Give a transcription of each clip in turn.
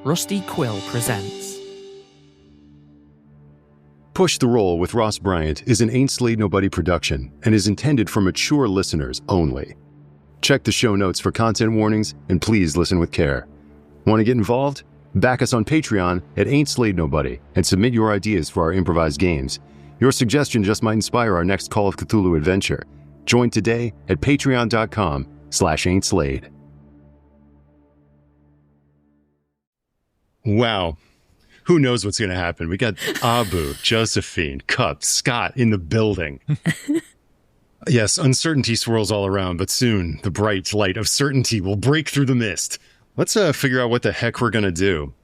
Rusty Quill presents. Push the Roll with Ross Bryant is an Ain't Slayed Nobody production and is intended for mature listeners only. Check the show notes for content warnings and please listen with care. Want to get involved? Back us on Patreon at Ain't Slayed Nobody and submit your ideas for our improvised games. Your suggestion just might inspire our next Call of Cthulhu adventure. Join today at patreon.com/ain'tslayed. Wow. Who knows what's going to happen? We got Abu, Josephine, Cup, Scott in the building. Yes, uncertainty swirls all around, but soon the bright light of certainty will break through the mist. Let's figure out what the heck we're going to do.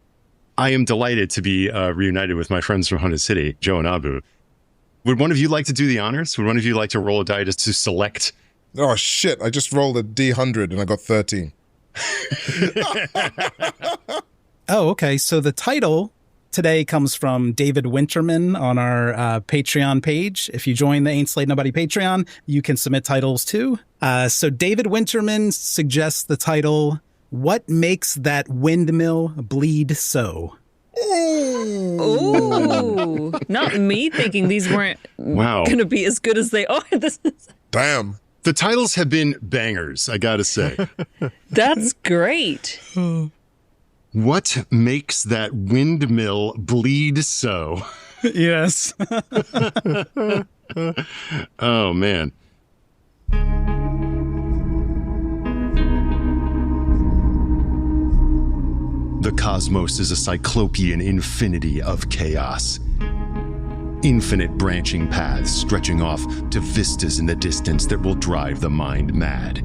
I am delighted to be reunited with my friends from Haunted City, Joe and Abu. Would one of you like to do the honors? Would one of you like to roll a die just to select? Oh, shit. I just rolled a D100 and I got 13. Oh, okay. So the title today comes from David Winterman on our Patreon page. If you join the Ain't Slayed Nobody Patreon, you can submit titles too. So David Winterman suggests the title, What Makes That Windmill Bleed So? Ooh, not me thinking these weren't going to be as good as they are. Damn. The titles have been bangers, I gotta say. That's great. What makes that windmill bleed so? Yes. Oh, man. The cosmos is a cyclopean infinity of chaos. Infinite branching paths stretching off to vistas in the distance that will drive the mind mad.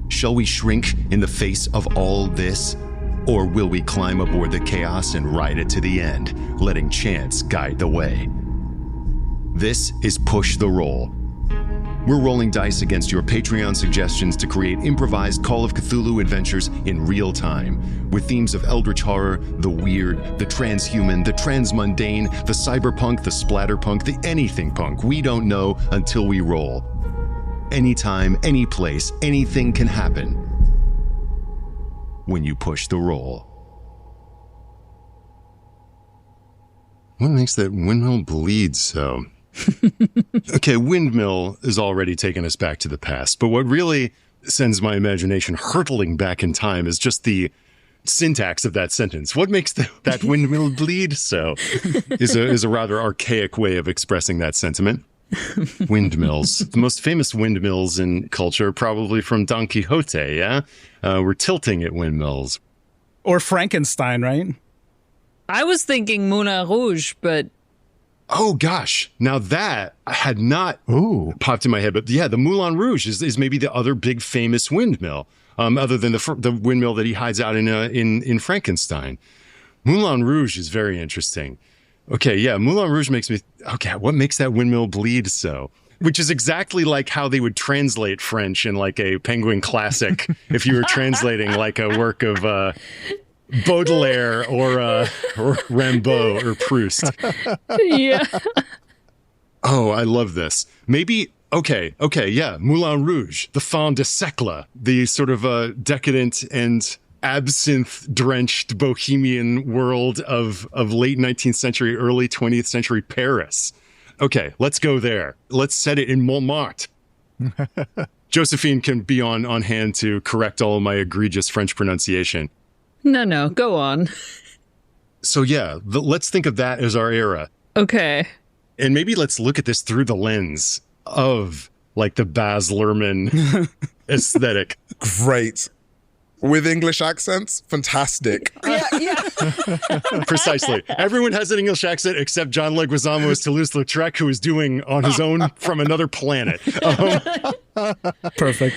Shall we shrink in the face of all this? Or will we climb aboard the chaos and ride it to the end, letting chance guide the way? This is Push the Roll. We're rolling dice against your Patreon suggestions to create improvised Call of Cthulhu adventures in real time, with themes of eldritch horror, the weird, the transhuman, the transmundane, the cyberpunk, the splatterpunk, the anything punk. We don't know until we roll. Anytime, any place, anything can happen when you push the roll. What makes that windmill bleed so? Okay, windmill is already taking us back to the past, but what really sends my imagination hurtling back in time is just the syntax of that sentence. What makes that windmill bleed so? Is a rather archaic way of expressing that sentiment. Windmills. The most famous windmills in culture, probably from Don Quixote, yeah? We're tilting at windmills. Or Frankenstein, right? I was thinking Moulin Rouge, but... Oh, gosh. Now that had not popped in my head. But yeah, the Moulin Rouge is maybe the other big famous windmill, other than the windmill that he hides out in Frankenstein. Moulin Rouge is very interesting. Okay, yeah, Moulin Rouge makes me... Okay, what makes that windmill bleed so? Which is exactly like how they would translate French in like a Penguin classic if you were translating like a work of Baudelaire or Rimbaud or Proust. Yeah. Oh, I love this. Maybe... Okay, yeah, Moulin Rouge, the fin de siècle, the sort of decadent and absinthe-drenched bohemian world of late 19th century, early 20th century Paris. Okay, let's go there. Let's set it in Montmartre. Josephine can be on hand to correct all of my egregious French pronunciation. No, go on. So yeah, let's think of that as our era. Okay. And maybe let's look at this through the lens of like the Baz Luhrmann aesthetic. Great. With English accents? Fantastic. Yeah. Precisely. Everyone has an English accent except John Leguizamo as Toulouse-Lautrec, who is doing on his own from another planet. Perfect.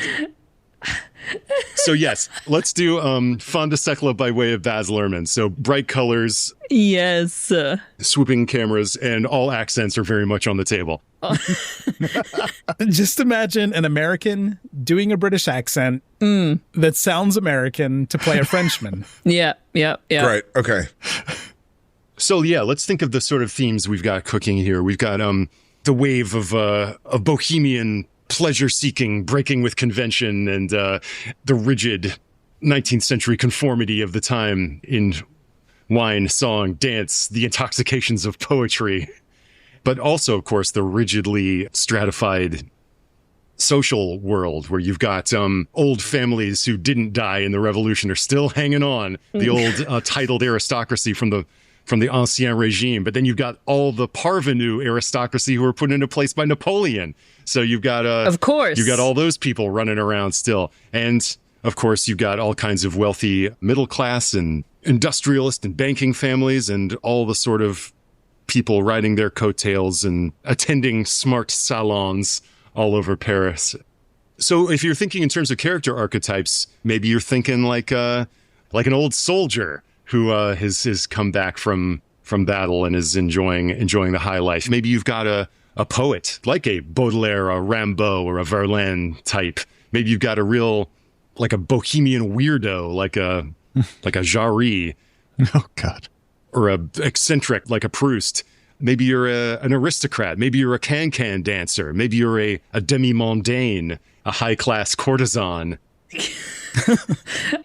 So yes, let's do fin de siècle by way of Baz Luhrmann. So bright colors. Yes. Swooping cameras, and all accents are very much on the table. Just imagine an American doing a British accent that sounds American to play a Frenchman. Yeah. Great, okay. So yeah, let's think of the sort of themes we've got cooking here. We've got the wave of bohemian pleasure-seeking, breaking with convention, and the rigid 19th century conformity of the time in wine, song, dance, the intoxications of poetry, but also, of course, the rigidly stratified social world where you've got old families who didn't die in the revolution are still hanging on, the old titled aristocracy from the Ancien Regime. But then you've got all the parvenu aristocracy who were put into place by Napoleon. So you've got, of course, you've got all those people running around still. And of course, you've got all kinds of wealthy middle class and industrialist and banking families and all the sort of people riding their coattails and attending smart salons all over Paris. So if you're thinking in terms of character archetypes, maybe you're thinking like an old soldier who has come back from battle and is enjoying the high life. Maybe you've got a poet like a Baudelaire, a Rimbaud, or a Verlaine type. Maybe you've got a real, like a bohemian weirdo, like a Jarry. Oh God. Or a eccentric like a Proust. Maybe you're an aristocrat. Maybe you're a can-can dancer. Maybe you're a demi-mondaine, a high-class courtesan.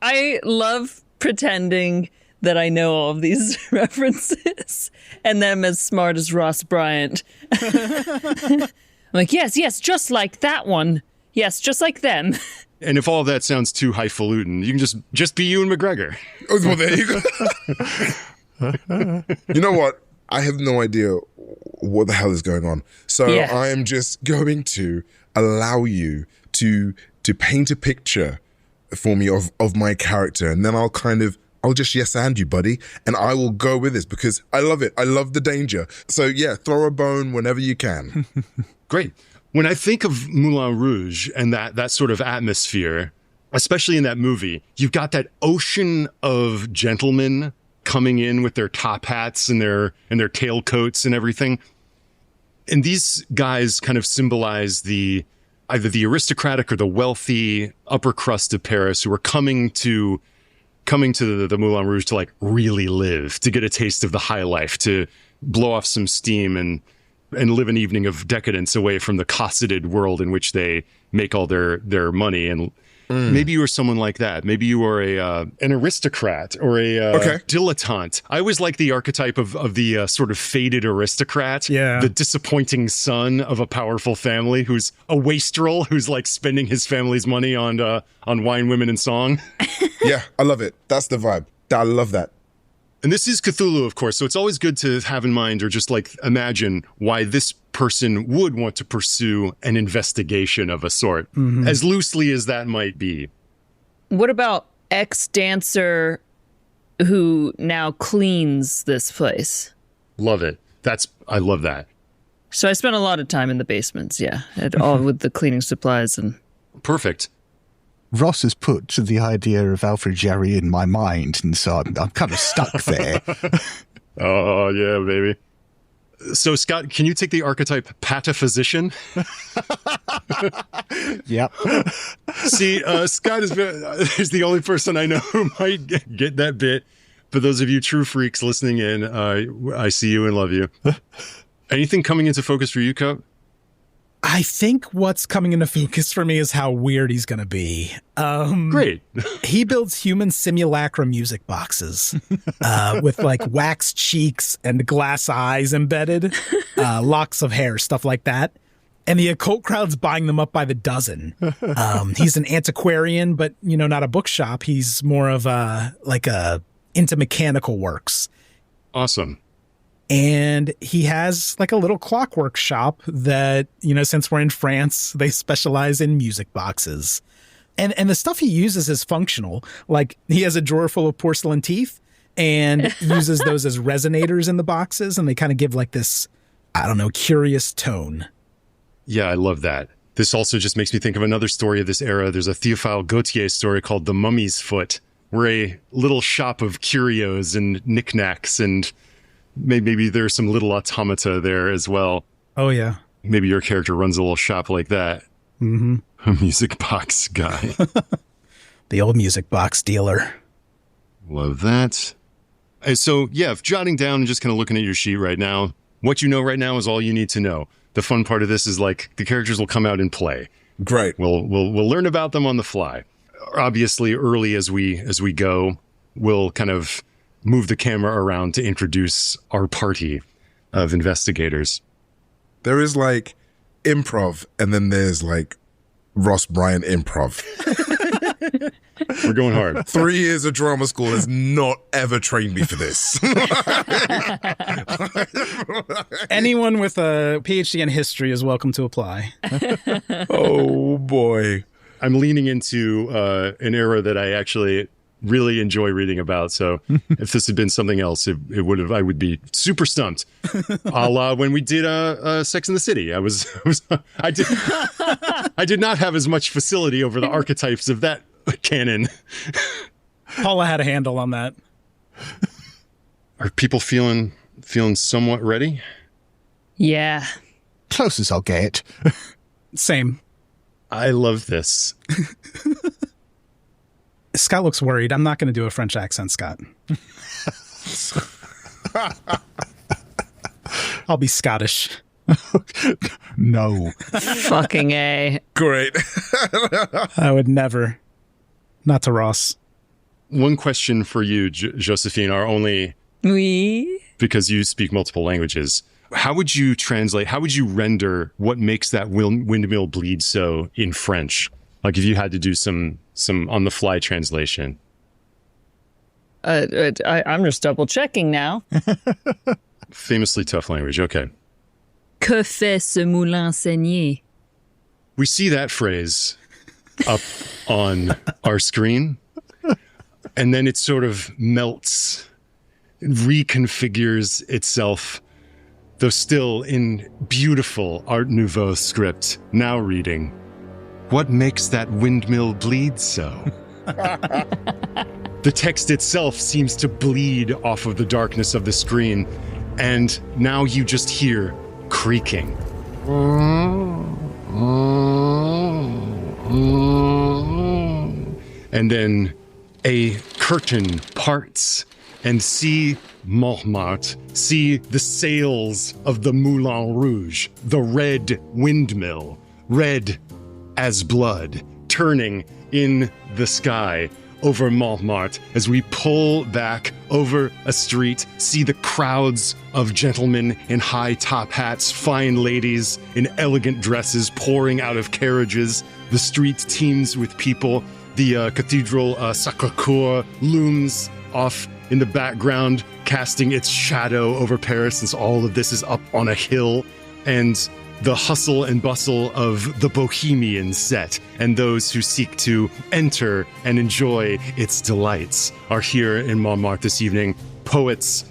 I love pretending that I know all of these references and them as smart as Ross Bryant. I'm like, yes, just like that one. Yes, just like them. And if all of that sounds too highfalutin, you can just be Ewan McGregor. Oh, well, there you go. You know what? I have no idea what the hell is going on. So yes. I am just going to allow you to paint a picture for me of my character. And then I'll just yes and you, buddy. And I will go with this because I love it. I love the danger. So yeah, throw a bone whenever you can. Great. When I think of Moulin Rouge and that sort of atmosphere, especially in that movie, you've got that ocean of gentlemen coming in with their top hats and their tailcoats and everything. And these guys kind of symbolize either the aristocratic or the wealthy upper crust of Paris who are coming to the Moulin Rouge to like really live, to get a taste of the high life, to blow off some steam and live an evening of decadence away from the cosseted world in which they make all their money. And maybe you were someone like that. Maybe you were an aristocrat or a dilettante. I always like the archetype of the sort of faded aristocrat, the disappointing son of a powerful family who's a wastrel, who's like spending his family's money on wine, women, and song. Yeah, I love it. That's the vibe. I love that. And this is Cthulhu, of course, so it's always good to have in mind or just like imagine why this person would want to pursue an investigation of a sort, as loosely as that might be. What about ex-dancer who now cleans this place? Love it. I love that. So I spent a lot of time in the basements, all with the cleaning supplies and... Perfect. Ross has put the idea of Alfred Jarry in my mind, and so I'm kind of stuck there. Oh, yeah, baby. So, Scott, can you take the archetype pataphysician? Yep. See, Scott is the only person I know who might get that bit. For those of you true freaks listening in, I see you and love you. Anything coming into focus for you, Cup? I think what's coming into focus for me is how weird he's going to be. Great. He builds human simulacra music boxes with like wax cheeks and glass eyes embedded, locks of hair, stuff like that. And the occult crowd's buying them up by the dozen. He's an antiquarian, but, not a bookshop. He's more of into mechanical works. Awesome. And he has like a little clockwork shop that, since we're in France, they specialize in music boxes. And the stuff he uses is functional. Like he has a drawer full of porcelain teeth and uses those as resonators in the boxes. And they kind of give like this, curious tone. Yeah, I love that. This also just makes me think of another story of this era. There's a Théophile Gautier story called The Mummy's Foot, where a little shop of curios and knickknacks and maybe there's some little automata there as well. Oh, yeah. Maybe your character runs a little shop like that. Mm-hmm. A music box guy. The old music box dealer. Love that. So, jotting down and just kind of looking at your sheet right now, what you know right now is all you need to know. The fun part of this is like the characters will come out and play. Great. We'll learn about them on the fly. obviously, early as we go, we'll kind of move the camera around to introduce our party of investigators. There is like improv, and then there's like Ross Bryant improv. We're going hard. 3 years of drama school has not ever trained me for this. Anyone with a PhD in history is welcome to apply. Oh, boy. I'm leaning into an era that I actually really enjoy reading about. So if this had been something else, I would be super stumped. A la when we did Sex in the City. I did not have as much facility over the archetypes of that canon. Paula had a handle on that. Are people feeling somewhat ready? Yeah. Close as I'll get. Same. I love this. Scott looks worried. I'm not going to do a French accent, Scott. I'll be Scottish. No. Fucking A. Great. I would never. Not to Ross. One question for you, Josephine, Oui. because you speak multiple languages. How would you render what makes that windmill bleed so in French? Like if you had to do some on-the-fly translation. I'm just double checking now. Famously tough language. Okay. Que fait ce moulin saigné? We see that phrase up on our screen, and then it sort of melts, reconfigures itself, though still in beautiful Art Nouveau script, now reading, "What makes that windmill bleed so?" The text itself seems to bleed off of the darkness of the screen, and now you just hear creaking. And then a curtain parts, and see Montmartre, see the sails of the Moulin Rouge, the red windmill, red as blood, turning in the sky over Montmartre as we pull back over a street, see the crowds of gentlemen in high top hats, fine ladies in elegant dresses pouring out of carriages. The street teems with people. The Cathedral Sacré-Cœur looms off in the background, casting its shadow over Paris, since all of this is up on a hill. And the hustle and bustle of the bohemian set and those who seek to enter and enjoy its delights are here in Montmartre this evening. Poets,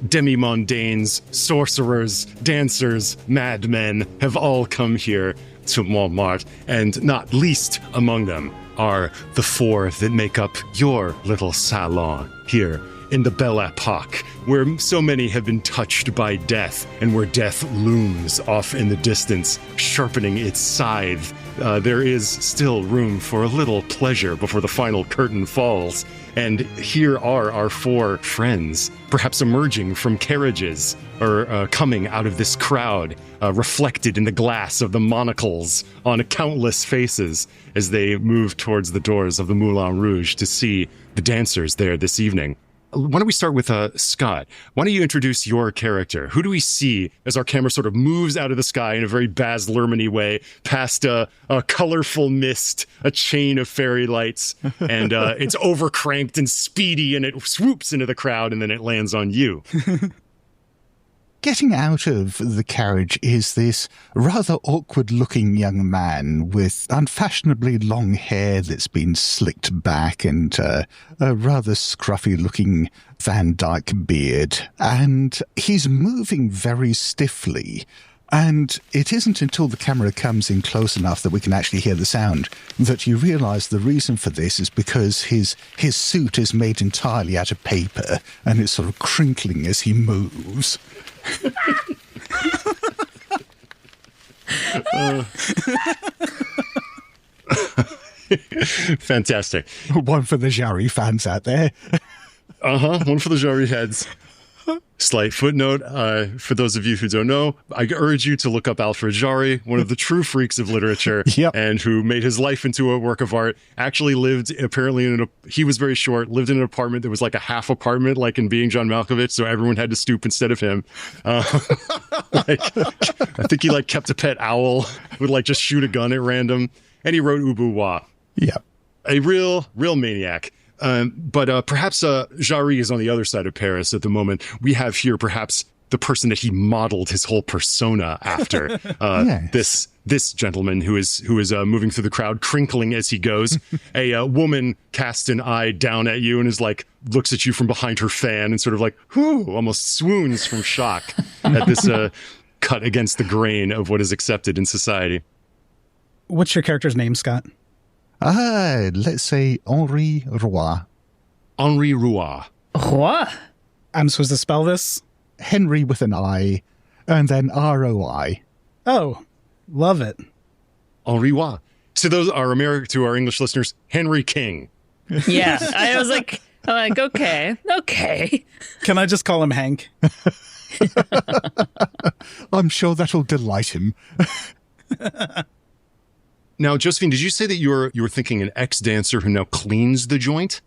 demi-mondanes, sorcerers, dancers, madmen have all come here to Montmartre, and not least among them are the four that make up your little salon here in the Belle Epoque, where so many have been touched by death, and where death looms off in the distance, sharpening its scythe. There is still room for a little pleasure before the final curtain falls. And here are our four friends, perhaps emerging from carriages or coming out of this crowd, reflected in the glass of the monocles on countless faces as they move towards the doors of the Moulin Rouge to see the dancers there this evening. Why don't we start with Scott? Why don't you introduce your character? Who do we see as our camera sort of moves out of the sky in a very Baz Luhrmann-y way, past a colorful mist, a chain of fairy lights, and it's overcranked and speedy, and it swoops into the crowd, and then it lands on you. Getting out of the carriage is this rather awkward-looking young man with unfashionably long hair that's been slicked back and a rather scruffy-looking Van Dyke beard. And he's moving very stiffly. And it isn't until the camera comes in close enough that we can actually hear the sound that you realise the reason for this is because his suit is made entirely out of paper and it's sort of crinkling as he moves. Fantastic. One for the Jarry fans out there. One for the Jarry heads. Slight footnote, for those of you who don't know, I urge you to look up Alfred Jarry, one of the true freaks of literature, and who made his life into a work of art. Actually lived, apparently, he was very short, lived in an apartment that was like a half apartment, like in Being John Malkovich, so everyone had to stoop instead of him. I think he kept a pet owl, would just shoot a gun at random, and he wrote Ubu Yeah. A real maniac. But perhaps Jarry is on the other side of Paris at the moment. We have here perhaps the person that he modeled his whole persona after. Yes. This gentleman who is moving through the crowd, crinkling as he goes. A woman casts an eye down at you and is looks at you from behind her fan and sort of whoo, almost swoons from shock at this cut against the grain of what is accepted in society. What's your character's name, Scott? Let's say Henri Roy. Henri Roy. Roy? I'm supposed to spell this? Henry with an I, and then R-O-I. Oh, love it. Henri Roy. To our English listeners, Henry King. Yeah, I was like, okay. Can I just call him Hank? I'm sure that'll delight him. Now, Josephine, did you say that you were thinking an ex-dancer who now cleans the joint?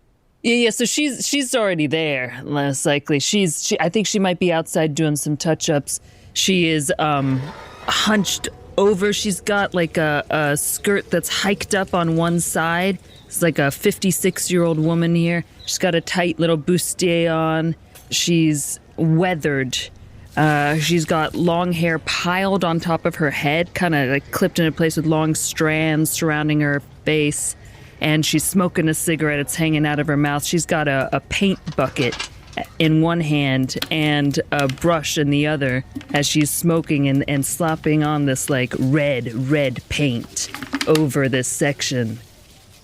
Yeah. So she's already there, less likely. I think she might be outside doing some touch-ups. She is hunched over. She's got a skirt that's hiked up on one side. It's like a 56-year-old woman here. She's got a tight little bustier on. She's weathered. She's got long hair piled on top of her head, kind of clipped into place with long strands surrounding her face. And she's smoking a cigarette. It's hanging out of her mouth. She's got a paint bucket in one hand and a brush in the other as she's smoking and slopping on this red paint over this section.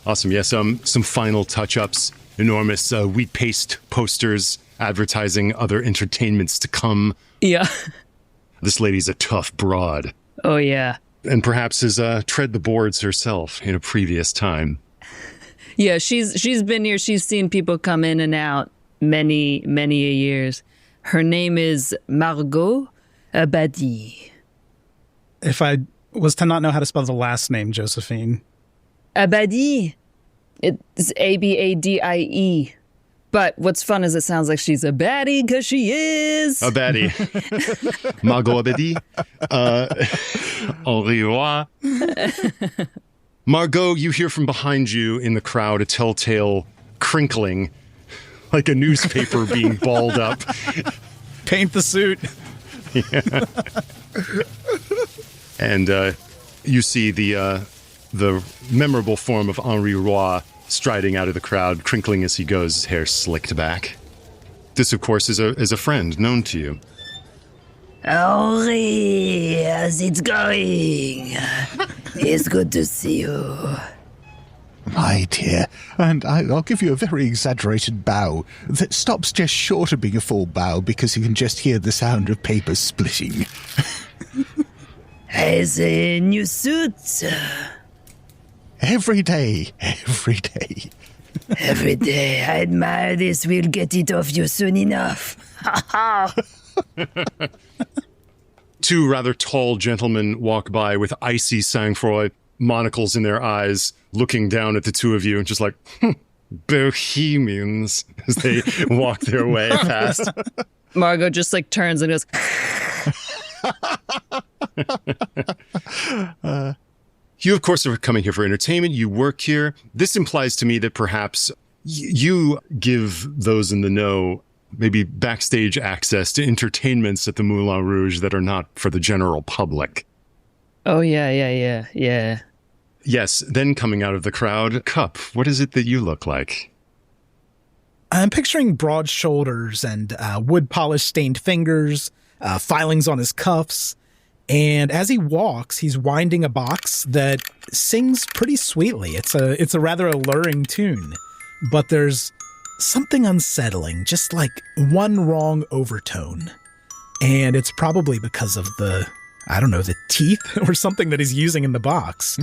Awesome. Yes, some final touch-ups, enormous wheat paste posters advertising other entertainments to come. Yeah. This lady's a tough broad. Oh, yeah. And perhaps has tread the boards herself in a previous time. Yeah, she's been here. She's seen people come in and out many a years. Her name is Margot Abadie. If I was to not know how to spell the last name, Josephine. Abadie. It's Abadie. But what's fun is it sounds like she's a baddie, because she is. A baddie. Margot Abadie. Henri Roy. Margot, you hear from behind you in the crowd a telltale crinkling, like a newspaper being balled up. Paint the suit. Yeah. And you see the memorable form of Henri Roy striding out of the crowd, crinkling as he goes, his hair slicked back. This, of course, is a friend known to you. Henri, how's it going? It's good to see you. My dear, and I'll give you a very exaggerated bow that stops just short of being a full bow because you can just hear the sound of paper splitting. Has a new suit? Every day. Every day. I admire this. We'll get it off you soon enough. Two rather tall gentlemen walk by with icy sang-froid, monocles in their eyes, looking down at the two of you and just bohemians as they walk their way past. Margot just turns and goes... You, of course, are coming here for entertainment. You work here. This implies to me that perhaps you give those in the know maybe backstage access to entertainments at the Moulin Rouge that are not for the general public. Oh, yeah. Yes, then coming out of the crowd, Cup, what is it that you look like? I'm picturing broad shoulders and wood-polish stained fingers, filings on his cuffs. And as he walks, he's winding a box that sings pretty sweetly. It's a rather alluring tune, but there's something unsettling, just one wrong overtone. And it's probably because of the teeth or something that he's using in the box.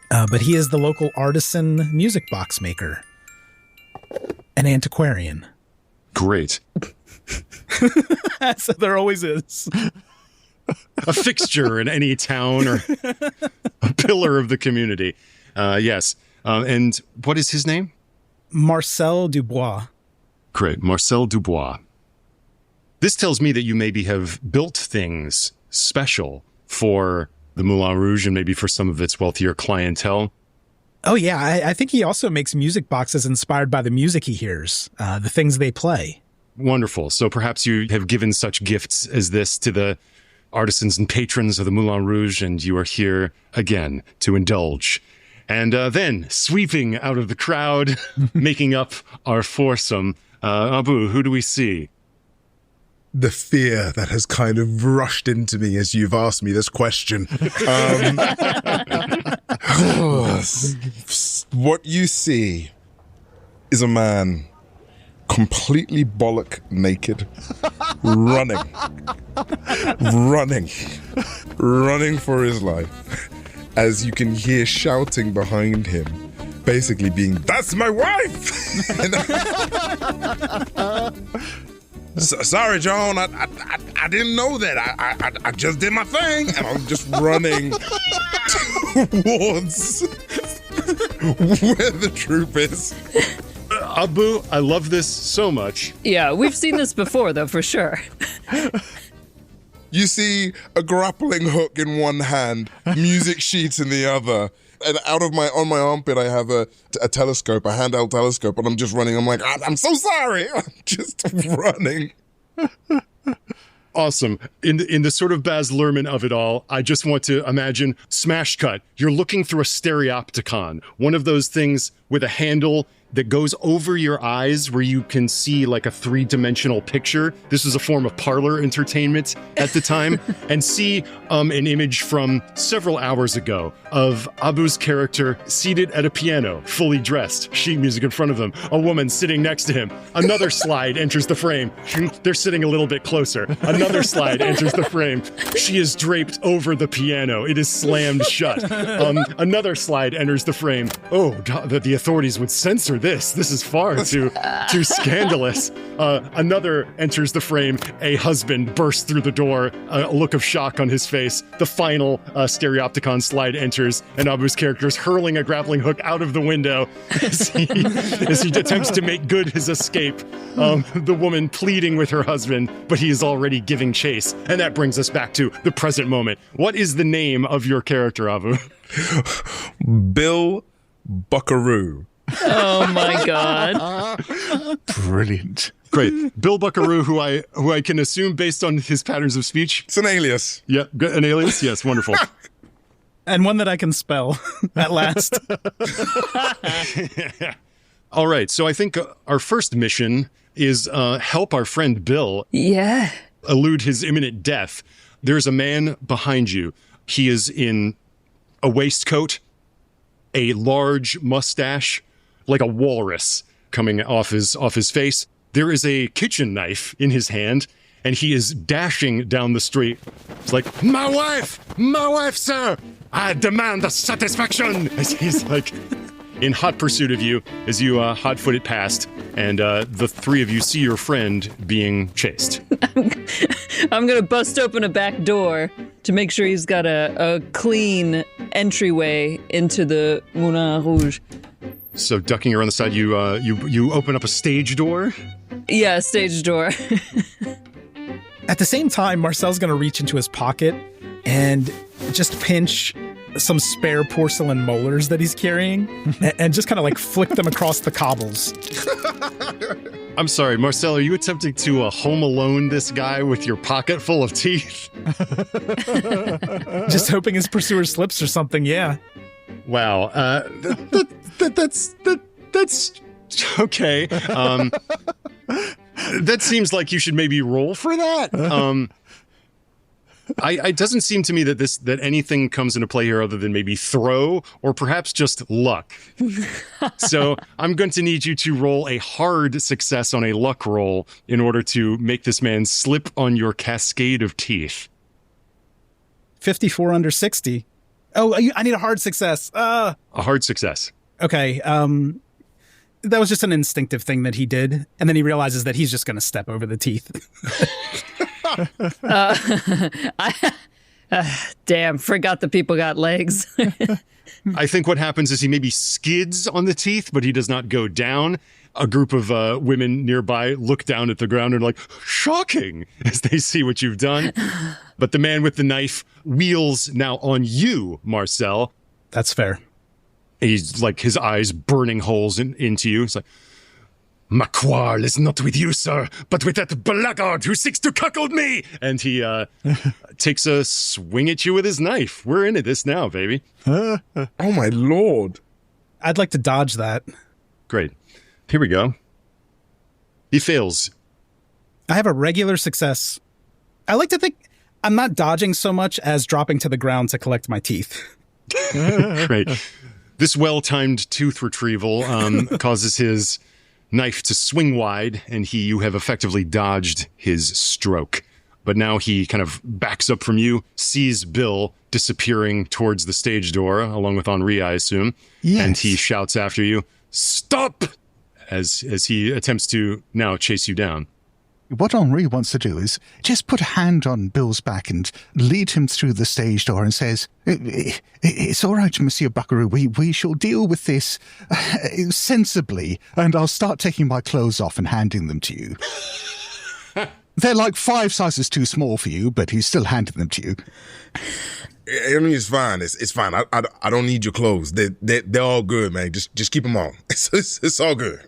But he is the local artisan music box maker, an antiquarian. Great. So there always is. A fixture in any town or a pillar of the community. Yes. And what is his name? Marcel Dubois. Great. Marcel Dubois. This tells me that you maybe have built things special for the Moulin Rouge and maybe for some of its wealthier clientele. Oh, yeah. I think he also makes music boxes inspired by the music he hears, the things they play. Wonderful. So perhaps you have given such gifts as this to the artisans and patrons of the Moulin Rouge, and you are here again to indulge. And then, sweeping out of the crowd, making up our foursome, Abu, who do we see? The fear that has kind of rushed into me as you've asked me this question. What you see is a man completely bollock naked, running for his life, as you can hear shouting behind him, basically being, "That's my wife!" Sorry, John, I didn't know that. I just did my thing, and I'm just running towards where the troop is. Abu, I love this so much. Yeah, we've seen this before, though, for sure. You see a grappling hook in one hand, music sheet in the other, and on my armpit I have a telescope, a handheld telescope, and I'm just running. I'm like, I'm so sorry. I'm just running. Awesome. In the sort of Baz Luhrmann of it all, I just want to imagine smash cut. You're looking through a stereopticon, one of those things with a handle that goes over your eyes where you can see like a three-dimensional picture. This was a form of parlor entertainment at the time. And see an image from several hours ago of Abu's character seated at a piano, fully dressed, sheet music in front of him, a woman sitting next to him. Another slide enters the frame. They're sitting a little bit closer. Another slide enters the frame. She is draped over the piano. It is slammed shut. Another slide enters the frame. Oh, God, the authorities would censor this. This is far too scandalous. Another enters the frame. A husband bursts through the door, a look of shock on his face. The final stereopticon slide enters, and Abu's character is hurling a grappling hook out of the window as he attempts to make good his escape. The woman pleading with her husband, but he is already giving chase. And that brings us back to the present moment. What is the name of your character, Abu? Bill Buckaroo. Oh my God. Brilliant. Great. Bill Buckaroo, who I can assume based on his patterns of speech. It's an alias. Yeah, an alias? Yes, wonderful. And one that I can spell at last. All right, so I think our first mission is help our friend Bill Yeah. elude his imminent death. There's a man behind you. He is in a waistcoat, a large mustache, like a walrus coming off his face. There is a kitchen knife in his hand, and he is dashing down the street. It's like, my wife, sir! I demand the satisfaction! As he's like in hot pursuit of you as you hot-footed past, and the three of you see your friend being chased. I'm going to bust open a back door to make sure he's got a clean entryway into the Moulin Rouge. So ducking around the side, you open up a stage door? Yeah, stage door. At the same time, Marcel's going to reach into his pocket and just pinch some spare porcelain molars that he's carrying and just kind of like flick them across the cobbles. I'm sorry, Marcel, are you attempting to Home Alone this guy with your pocket full of teeth? Just hoping his pursuer slips or something, yeah. Wow. That's okay. That seems like you should maybe roll for that. It doesn't seem to me that anything comes into play here other than maybe throw or perhaps just luck. So I'm going to need you to roll a hard success on a luck roll in order to make this man slip on your cascade of teeth. 54 under 60. Oh, I need a hard success. A hard success. Okay. That was just an instinctive thing that he did. And then he realizes that he's just going to step over the teeth. Damn, forgot the people got legs. I think what happens is he maybe skids on the teeth, but he does not go down. A group of women nearby look down at the ground and are like, shocking, as they see what you've done. But the man with the knife wheels now on you, Marcel. That's fair. He's like, his eyes burning holes into you. He's like, my quarrel is not with you, sir, but with that blackguard who seeks to cuckold me. And he takes a swing at you with his knife. We're into this now, baby. Oh, my Lord. I'd like to dodge that. Great. Here we go. He fails. I have a regular success. I like to think I'm not dodging so much as dropping to the ground to collect my teeth. Great. This well-timed tooth retrieval causes his knife to swing wide, and you have effectively dodged his stroke. But now he kind of backs up from you, sees Bill disappearing towards the stage door, along with Henri, I assume. Yes. And he shouts after you, stop! As he attempts to now chase you down. What Henri wants to do is just put a hand on Bill's back and lead him through the stage door and says, it's all right, Monsieur Buckaroo, we shall deal with this sensibly, and I'll start taking my clothes off and handing them to you. They're like 5 sizes too small for you, but he's still handing them to you. I mean, it's fine. It's fine. I don't need your clothes. They're all good, man. Just keep them on. It's all good.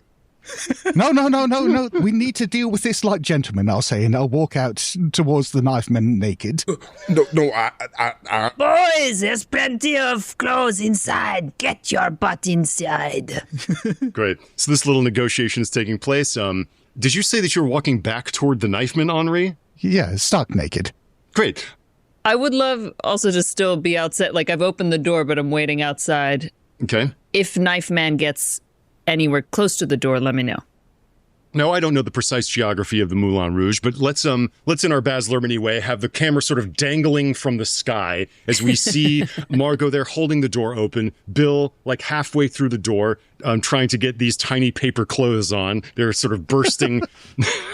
No. We need to deal with this like gentlemen, I'll say, and I'll walk out towards the knife men naked. No, I Boys, there's plenty of clothes inside. Get your butt inside. Great. So this little negotiation is taking place. Did you say that you were walking back toward the knifeman, Henri? Yeah, stark naked. Great. I would love also to still be outside. Like, I've opened the door, but I'm waiting outside. Okay. If Knife Man gets anywhere close to the door, let me know. No, I don't know the precise geography of the Moulin Rouge, but let's in our Baz Luhrmann-y way have the camera sort of dangling from the sky as we see Margot there holding the door open, Bill like halfway through the door, trying to get these tiny paper clothes on. They're sort of bursting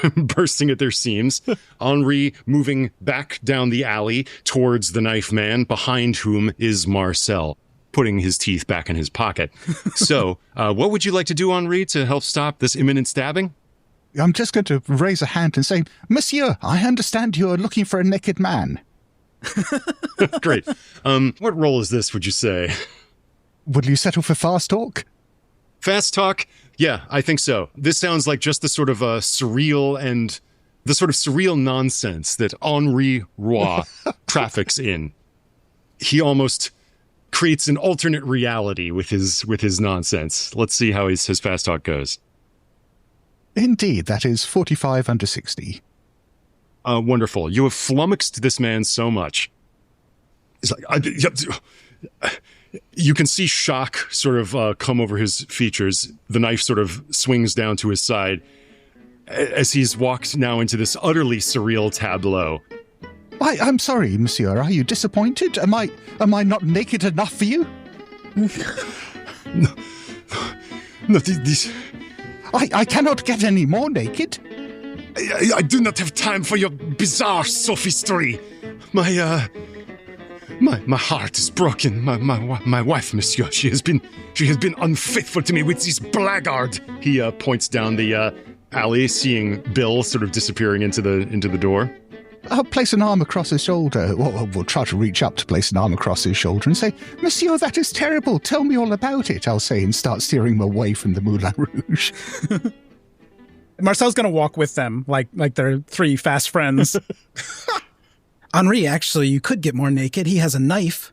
at their seams. Henri moving back down the alley towards the knife man, behind whom is Marcel, putting his teeth back in his pocket. So, what would you like to do, Henri, to help stop this imminent stabbing? I'm just going to raise a hand and say, Monsieur, I understand you're looking for a naked man. Great. What role is this, would you say? Will you settle for fast talk? Fast talk? Yeah, I think so. This sounds like just the sort of surreal nonsense that Henri Roy traffics in. He almost creates an alternate reality with his nonsense. Let's see how his fast talk goes. Indeed, that is 45 under 60. Wonderful. You have flummoxed this man so much. It's like, you can see shock sort of come over his features. The knife sort of swings down to his side as he's walked now into this utterly surreal tableau. I'm sorry, Monsieur. Are you disappointed? Am I not naked enough for you? No, these... I cannot get any more naked. I do not have time for your bizarre sophistry. My heart is broken. My wife, Monsieur, she has been unfaithful to me with this blackguard. He points down the alley, seeing Bill sort of disappearing into the door. I'll place an arm across his shoulder. We'll try to reach up to place an arm across his shoulder and say, Monsieur, that is terrible. Tell me all about it, I'll say, and start steering him away from the Moulin Rouge. Marcel's going to walk with them like they're 3 fast friends. Henri, actually, you could get more naked. He has a knife.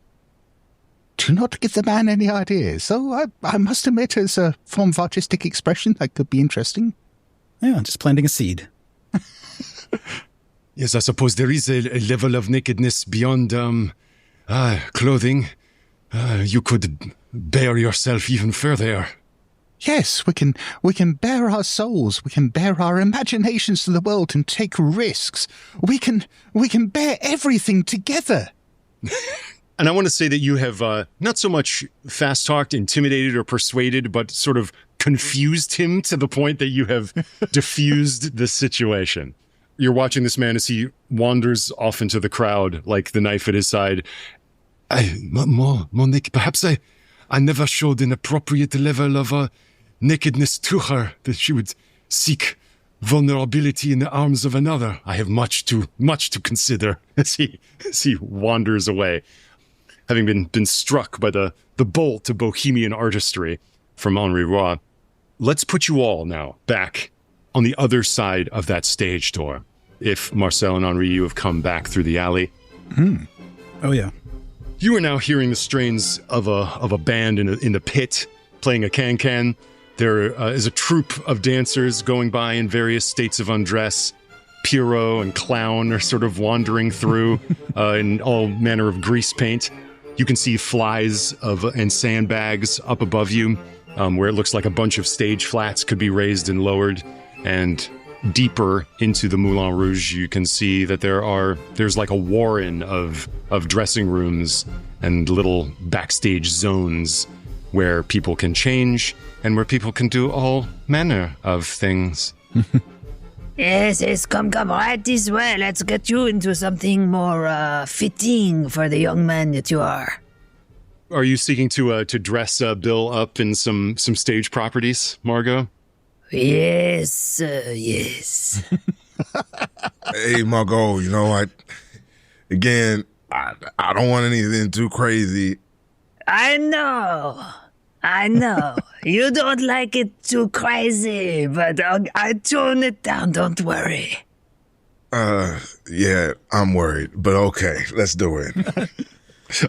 Do not give the man any ideas. So I must admit, as a form of artistic expression, that could be interesting. Yeah, just planting a seed. Yes, I suppose there is a level of nakedness beyond clothing. You could bare yourself even further. Yes, we can bare our souls, we can bare our imaginations to the world and take risks. We can bear everything together. And I want to say that you have not so much fast-talked, intimidated, or persuaded, but sort of confused him to the point that you have diffused the situation. You're watching this man as he wanders off into the crowd, like the knife at his side. Monique, perhaps I never showed an appropriate level of nakedness to her, that she would seek vulnerability in the arms of another. I have much to consider as he wanders away, having been struck by the bolt of bohemian artistry from Henri Roy. Let's put you all now back on the other side of that stage door. If Marcel and Henri, you have come back through the alley. Oh, yeah. You are now hearing the strains of a band in the pit playing a can-can. There is a troupe of dancers going by in various states of undress. Pierrot and Clown are sort of wandering through in all manner of grease paint. You can see flies and sandbags up above you, where it looks like a bunch of stage flats could be raised and lowered. And deeper into the Moulin Rouge, you can see that there's like a warren of dressing rooms and little backstage zones where people can change and where people can do all manner of things. Yes, come right this way. Let's get you into something more fitting for the young man that you are. Are you seeking to dress Bill up in some stage properties, Margot? Yes, yes. Hey, Margot, I don't want anything too crazy. I know. You don't like it too crazy, but I tone it down, don't worry. Yeah, I'm worried, but okay, let's do it.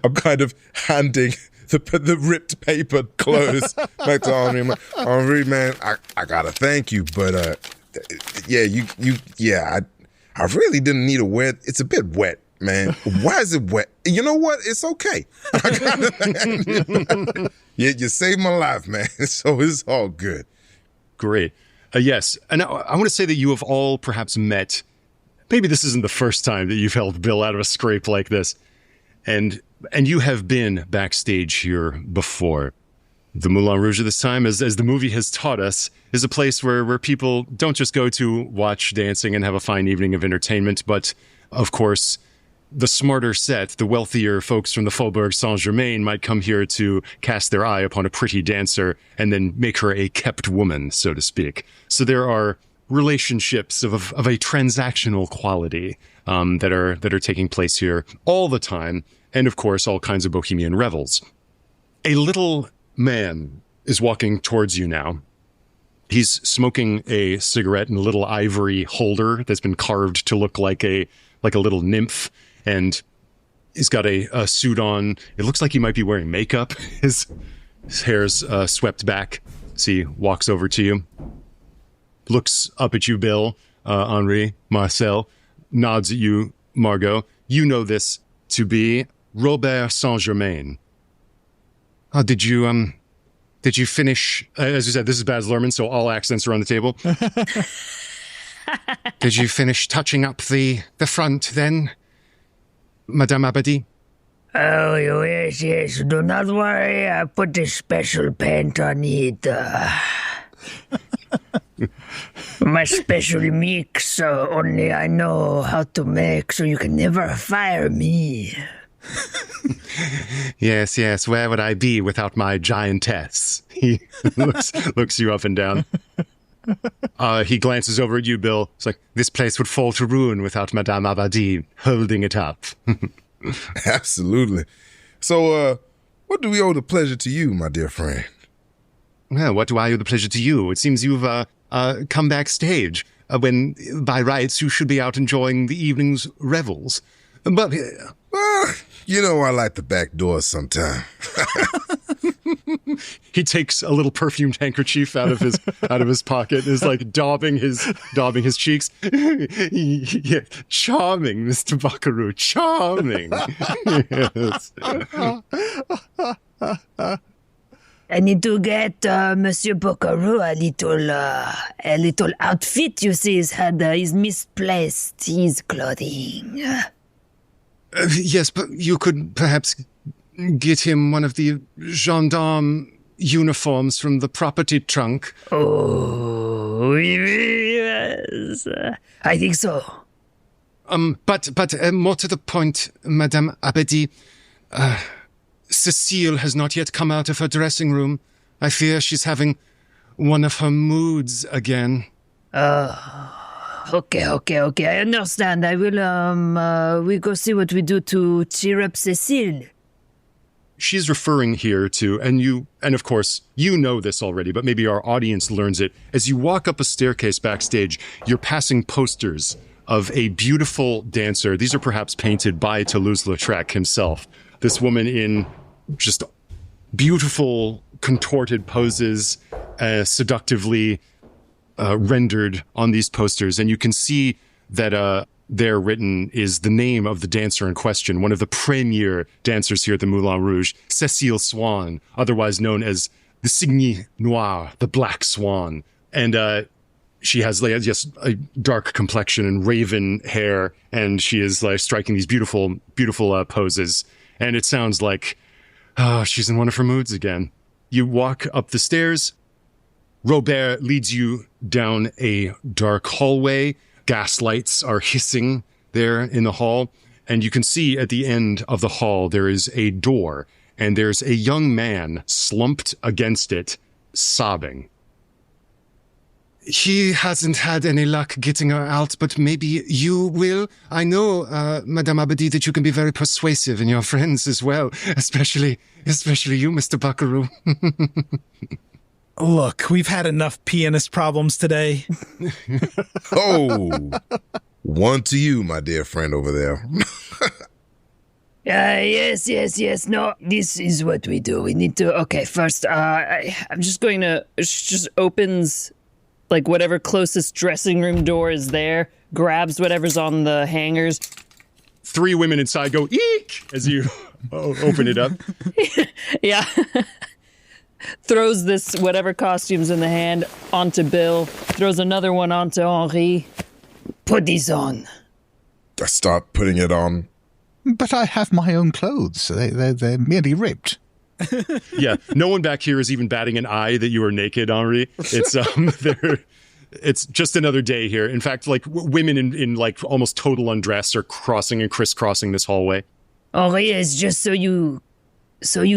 I'm kind of handing the ripped paper clothes back to Henri. Henri, man, I gotta thank you, but I really didn't need to wear. It's a bit wet, man. Why is it wet? You know what? It's okay. You saved my life, man. So it's all good. Great. Yes, and I want to say that you have all perhaps met. Maybe this isn't the first time that you've helped Bill out of a scrape like this, and you have been backstage here before. The Moulin Rouge at this time, as the movie has taught us, is a place where people don't just go to watch dancing and have a fine evening of entertainment, but, of course, the smarter set, the wealthier folks from the Faubourg Saint-Germain might come here to cast their eye upon a pretty dancer and then make her a kept woman, so to speak. So there are relationships of a transactional quality that are taking place here all the time, and of course all kinds of bohemian revels. A little man is walking towards you now. He's smoking a cigarette in a little ivory holder that's been carved to look like a little nymph, and he's got a suit on. It looks like he might be wearing makeup. His hair's swept back. So he walks over to you, looks up at you, Bill, Henri, Marcel, nods at you, Margot. You know this to be Robert Saint-Germain. Oh, did you finish? As you said, this is Baz Luhrmann, so all accents are on the table. Did you finish touching up the front then, Madame Abadie? Oh, yes. Do not worry. I put this special paint on it. My special mix, only I know how to make, so you can never fire me. Yes. Where would I be without my giantess? He looks you up and down. He glances over at you, Bill. It's like, this place would fall to ruin without Madame Abadie holding it up. Absolutely. So, what do we owe the pleasure to you, my dear friend? Well, what do I owe the pleasure to you? It seems you've come backstage when, by rights, you should be out enjoying the evening's revels. But I like the back door sometime. He takes a little perfumed handkerchief out of his pocket and is like daubing his cheeks. Yeah, charming, Mr. Buckaroo, charming. Yes. I need to get Monsieur Buckaroo a little outfit. You see, he's misplaced his clothing. Yes, but you could perhaps get him one of the gendarme uniforms from the property trunk. Oh, yes. I think so. But more to the point, Madame Abadie, Cecile has not yet come out of her dressing room. I fear she's having one of her moods again. Okay. I understand. I will, we go see what we do to cheer up Cecile. She's referring here to, and of course, you know this already, but maybe our audience learns it. As you walk up a staircase backstage, you're passing posters of a beautiful dancer. These are perhaps painted by Toulouse-Lautrec himself. This woman in just beautiful, contorted poses, seductively rendered on these posters. And you can see that there written is the name of the dancer in question, one of the premier dancers here at the Moulin Rouge, Cécile Swan, otherwise known as the Cygne Noire, the Black Swan. And she has just a dark complexion and raven hair, and she is striking these beautiful poses. And it sounds like she's in one of her moods again. You walk up the stairs. Robert leads you down a dark hallway. Gas lights are hissing there in the hall. And you can see at the end of the hall, there is a door, and there's a young man slumped against it, sobbing. He hasn't had any luck getting her out, but maybe you will. I know, Madame Abadie, that you can be very persuasive in your friends as well, especially you, Mr. Buckaroo. Look, we've had enough pianist problems today. Oh, one to you, my dear friend over there. Yes. No, this is what we do. We need to, okay, first, I'm just going to, she just opens like whatever closest dressing room door is there, grabs whatever's on the hangers. 3 women inside go, eek, as you open it up. Yeah. Throws this whatever costume's in the hand onto Bill, throws another one onto Henri. Put these on. I start putting it on. But I have my own clothes. They're merely ripped. Yeah, no one back here is even batting an eye that you are naked, Henri. It's it's just another day here. In fact, like women in like almost total undress are crossing and crisscrossing this hallway. Henri, is just so you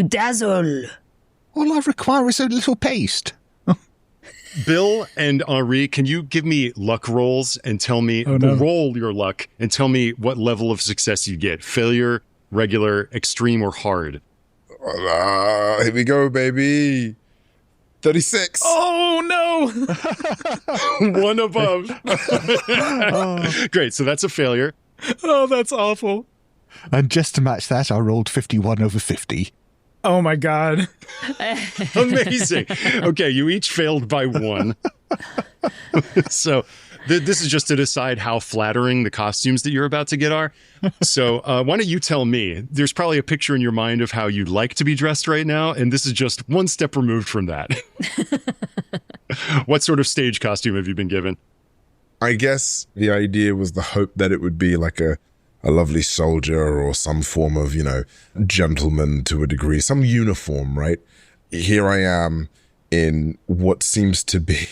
dazzle. All I require is a little paste. Bill and Henri, can you give me luck rolls and tell me, roll your luck and tell me what level of success you get? Failure, regular, extreme, or hard? Here we go, baby. 36. Oh, no. One above. Great, so that's a failure. Oh, that's awful. And just to match that, I rolled 51 over 50. Oh, my God. Amazing. Okay, you each failed by 1. So this is just to decide how flattering the costumes that you're about to get are. So why don't you tell me? There's probably a picture in your mind of how you'd like to be dressed right now, and this is just one step removed from that. What sort of stage costume have you been given? I guess the idea was the hope that it would be like a lovely soldier or some form of, gentleman to a degree, some uniform, right? Here I am in what seems to be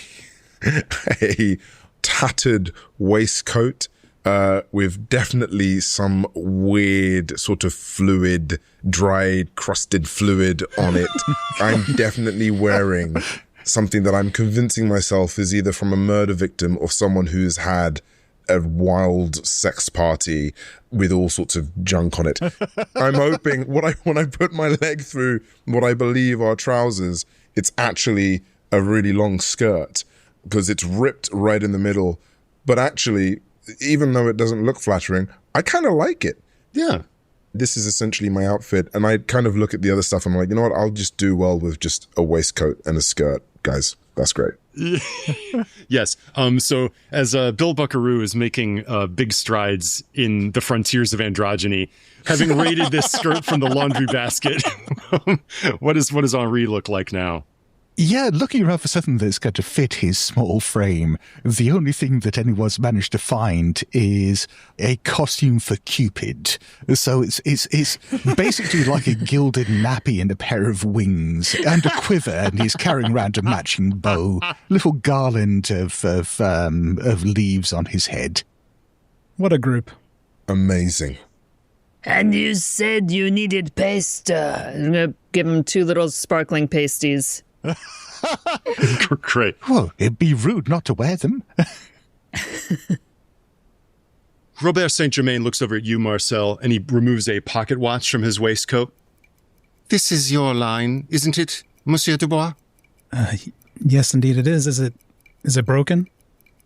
a tattered waistcoat with definitely some weird sort of fluid, dried, crusted fluid on it. I'm definitely wearing something that I'm convincing myself is either from a murder victim or someone who's had a wild sex party with all sorts of junk on it. I'm hoping when I put my leg through what I believe are trousers, it's actually a really long skirt because it's ripped right in the middle. But actually, even though it doesn't look flattering, I kind of like it. Yeah. This is essentially my outfit. And I kind of look at the other stuff and I'm like, you know what? I'll just do well with just a waistcoat and a skirt, guys. That's great. Yes. So as Bill Buckaroo is making big strides in the frontiers of androgyny, having raided this skirt from the laundry basket, what does Henri look like now? Yeah, looking around for something that's going to fit his small frame, the only thing that anyone's managed to find is a costume for Cupid. So it's basically like a gilded nappy and a pair of wings and a quiver, and he's carrying around a matching bow, little garland of leaves on his head. What a group. Amazing. And you said you needed paste. I'm going to give him 2 little sparkling pasties. Great. Well, it'd be rude not to wear them. Robert Saint-Germain looks over at you, Marcel, and he removes a pocket watch from his waistcoat. This is your line, isn't it, Monsieur Dubois? Yes, indeed it is. Is it broken?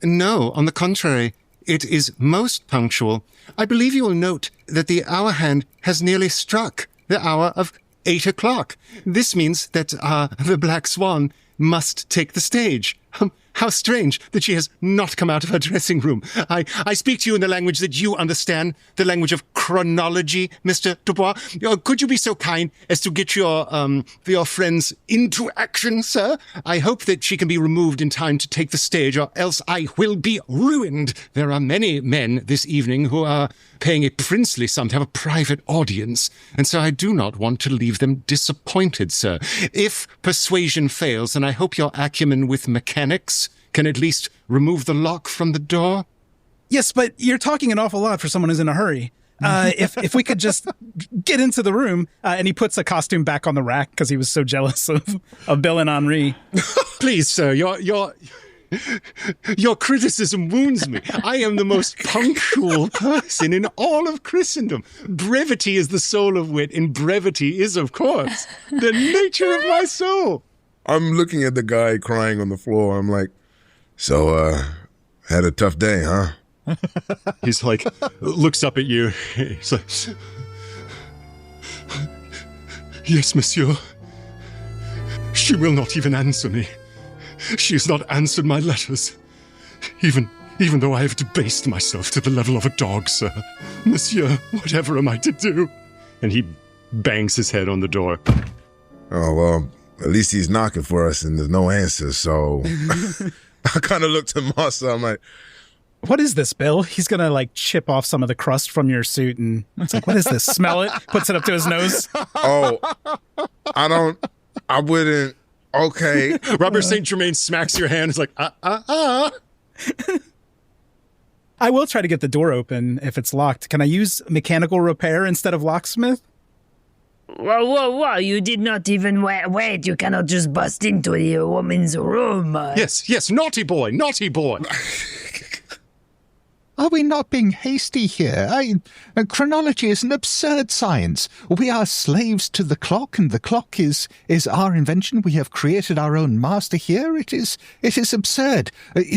No, on the contrary, it is most punctual. I believe you will note that the hour hand has nearly struck the hour of 8 o'clock. This means that the Black Swan must take the stage. How strange that she has not come out of her dressing room. I speak to you in the language that you understand, the language of chronology, Mr. Dubois. Could you be so kind as to get your friends into action, sir? I hope that she can be removed in time to take the stage, or else I will be ruined. There are many men this evening who are paying a princely sum to have a private audience, and so I do not want to leave them disappointed, sir. If persuasion fails, then I hope your acumen with mechanics can at least remove the lock from the door. Yes, but you're talking an awful lot for someone who's in a hurry. If we could just get into the room, and he puts a costume back on the rack because he was so jealous of Bill and Henri. Please, sir, your criticism wounds me. I am the most punctual person in all of Christendom. Brevity is the soul of wit, and brevity is, of course, the nature of my soul. I'm looking at the guy crying on the floor. I'm like, so, had a tough day, huh? He's like, looks up at you. He's like, yes, monsieur. She will not even answer me. She has not answered my letters. Even though I have debased myself to the level of a dog, sir. Monsieur, whatever am I to do? And he bangs his head on the door. Oh, well, at least he's knocking for us and there's no answer, so... I kind of looked at Marcel, I'm like... What is this, Bill? He's going to, chip off some of the crust from your suit, and it's like, what is this? Smell it? Puts it up to his nose. Oh, I wouldn't... Okay. Robert Saint-Germain smacks your hand. It's like, I will try to get the door open if it's locked. Can I use mechanical repair instead of locksmith? Whoa, you did not even wait. You cannot just bust into the woman's room. Yes, naughty boy. Are we not being hasty here? Chronology is an absurd science. We are slaves to the clock, and the clock is our invention. We have created our own master here. It is absurd.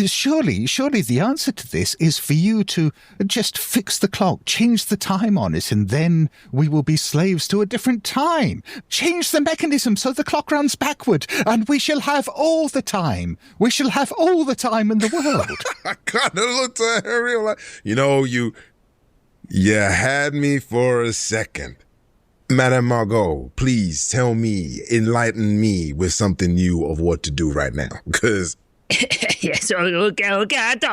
Surely the answer to this is for you to just fix the clock, change the time on it, and then we will be slaves to a different time. Change the mechanism so the clock runs backward, and we shall have all the time. We shall have all the time in the world. I kind of looked at Henri like, you had me for a second. Madame Margot, please tell me, enlighten me with something new of what to do right now, because... Yes, okay, attends.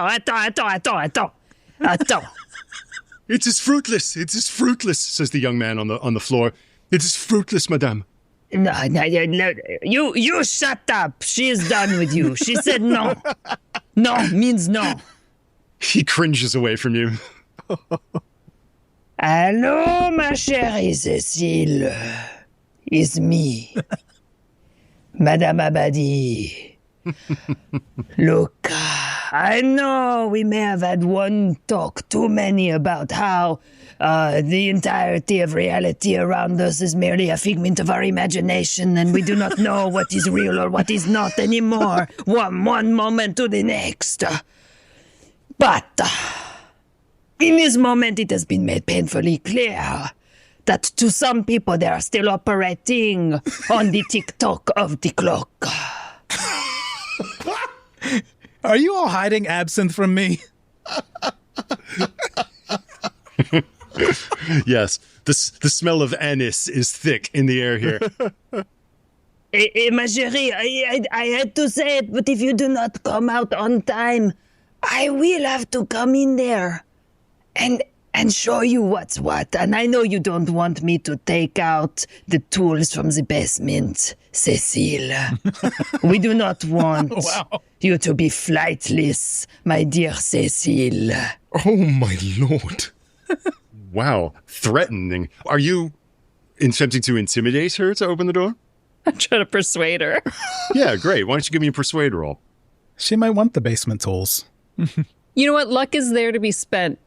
It is fruitless, says the young man on the floor. It is fruitless, madame. No, you shut up. She is done with you. She said no. No means no. He cringes away from you. Allô, ma chérie Cécile. It's me. Madame Abadie. Look, I know we may have had one talk too many about how the entirety of reality around us is merely a figment of our imagination, and we do not know what is real or what is not anymore, one moment to the next. But in this moment, it has been made painfully clear that to some people they are still operating on the tick-tock of the clock. Are you all hiding absinthe from me? Yes, the smell of anise is thick in the air here. Ma chérie, I had to say it, but if you do not come out on time, I will have to come in there and show you what's what. And I know you don't want me to take out the tools from the basement, Cecile. We do not want you to be flightless, my dear Cecile. Oh, my lord. Wow, threatening. Are you attempting to intimidate her to open the door? I'm trying to persuade her. Yeah, great. Why don't you give me a persuade roll? She might want the basement tools. You know what? Luck is there to be spent.